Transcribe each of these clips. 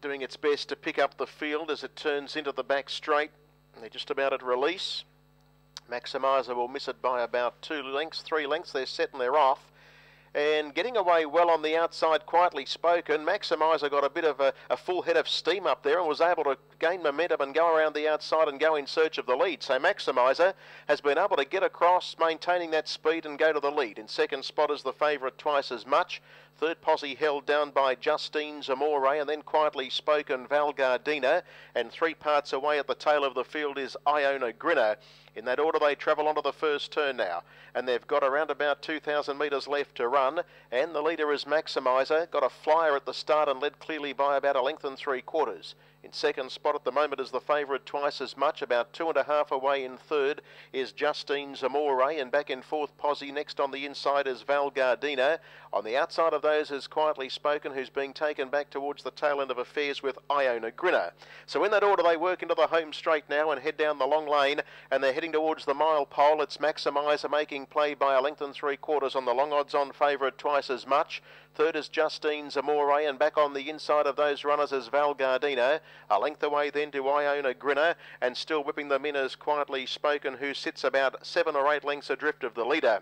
doing its best to pick up the field as it turns into the back straight. They're just about at release. Maximiser will miss it by about 2 lengths, 3 lengths. They're set and they're off. And getting away well on the outside, Quietly Spoken. Maximiser got a bit of a full head of steam up there and was able to gain momentum and go around the outside and go in search of the lead. So Maximiser has been able to get across, maintaining that speed and go to the lead. In second spot is the favourite Twice As Much. Third posse held down by Justine Zamore and then Quietly Spoken Val Gardena. And 3 parts away at the tail of the field is Iona Grinner. In that order they travel onto the first turn now. And they've got around about 2,000 metres left to run. And the leader is Maximiser. Got a flyer at the start and led clearly by about 1 3/4 lengths. In second spot at the moment is the favourite Twice As Much. About 2.5 away in third is Justine Zamore. And back in fourth posse. Next on the inside is Val Gardena. On the outside of those is Quietly Spoken, who's being taken back towards the tail end of affairs with Iona Grinner. So in that order they work into the home straight now and head down the long lane, and they're heading towards the mile pole. It's Maximiser making play by 1 3/4 lengths on the long odds on favourite Twice As Much. Third is Justine Zamore, and back on the inside of those runners is Val Gardena. 1 length away then to Iona Grinner, and still whipping them in is Quietly Spoken, who sits about 7 or 8 lengths adrift of the leader.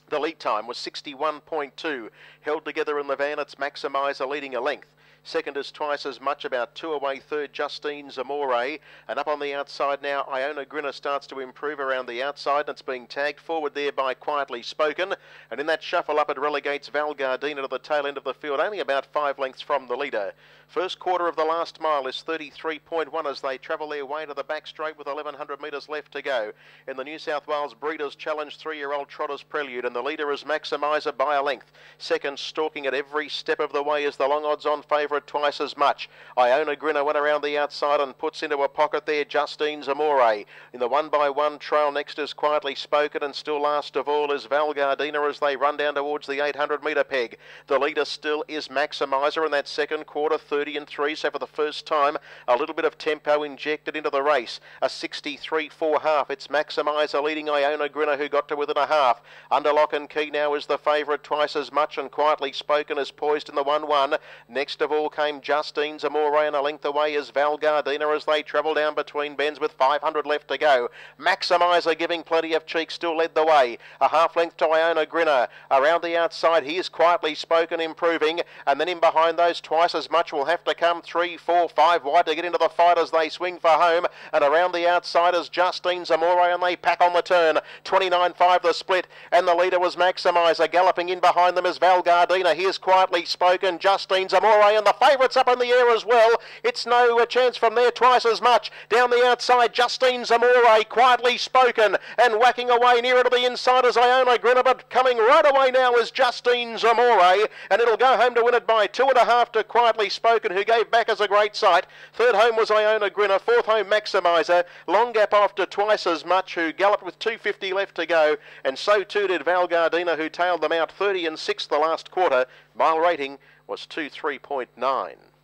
The lead time was 61.2. Held together in the van, it's Maximiser leading a length. Second is Twice As Much, about 2 away. Third, Justine Zamore. And up on the outside now, Iona Grinner starts to improve around the outside, and it's being tagged forward there by Quietly Spoken. And in that shuffle up, it relegates Val Gardena to the tail end of the field, only about 5 lengths from the leader. First quarter of the last mile is 33.1 as they travel their way to the back straight with 1,100 metres left to go. In the New South Wales Breeders' Challenge 3-year-old Trotters Prelude, and the leader is Maximiser by a length. Second, stalking at every step of the way, is the long odds on favourite Twice As Much. Iona Grinner went around the outside and puts into a pocket there Justine Zamore. In the 1x1 trail next is Quietly Spoken, and still last of all is Val Gardena as they run down towards the 800 metre peg. The leader still is Maximiser in that second quarter, 30 3, so for the first time a little bit of tempo injected into the race. A 63.4 It's Maximiser leading Iona Grinner, who got to within a half. Under lock and key now is the favourite Twice As Much, and Quietly Spoken is poised in the 1-1. Next of all came Justine Zamore, and a length away is Val Gardena as they travel down between bends with 500 left to go. Maximiser, giving plenty of cheek, still led the way. A half length to Iona Grinner. Around the outside he is Quietly Spoken, improving, and then in behind those Twice As Much will have to come 3, 4, 5 wide to get into the fight as they swing for home. And around the outside is Justine Zamore, and they pack on the turn. 29.5 the split, and the leader was Maximiser. Galloping in behind them is Val Gardena. Here's Quietly Spoken, Justine Zamore, and the favourites up in the air as well. It's no chance from there. Twice As Much down the outside, Justine Zamore, Quietly Spoken, and whacking away nearer to the inside is Iona Grinner, but coming right away now is Justine Zamore, and it'll go home to win it by 2.5 to Quietly Spoken, who gave back as a great sight. Third home was Iona Grinner. Fourth home Maximiser. Long gap off to Twice As Much, who galloped with 250 left to go, and so too did Val Gardena, who tailed them out 30 6 the last quarter. Mile rating was 23.9.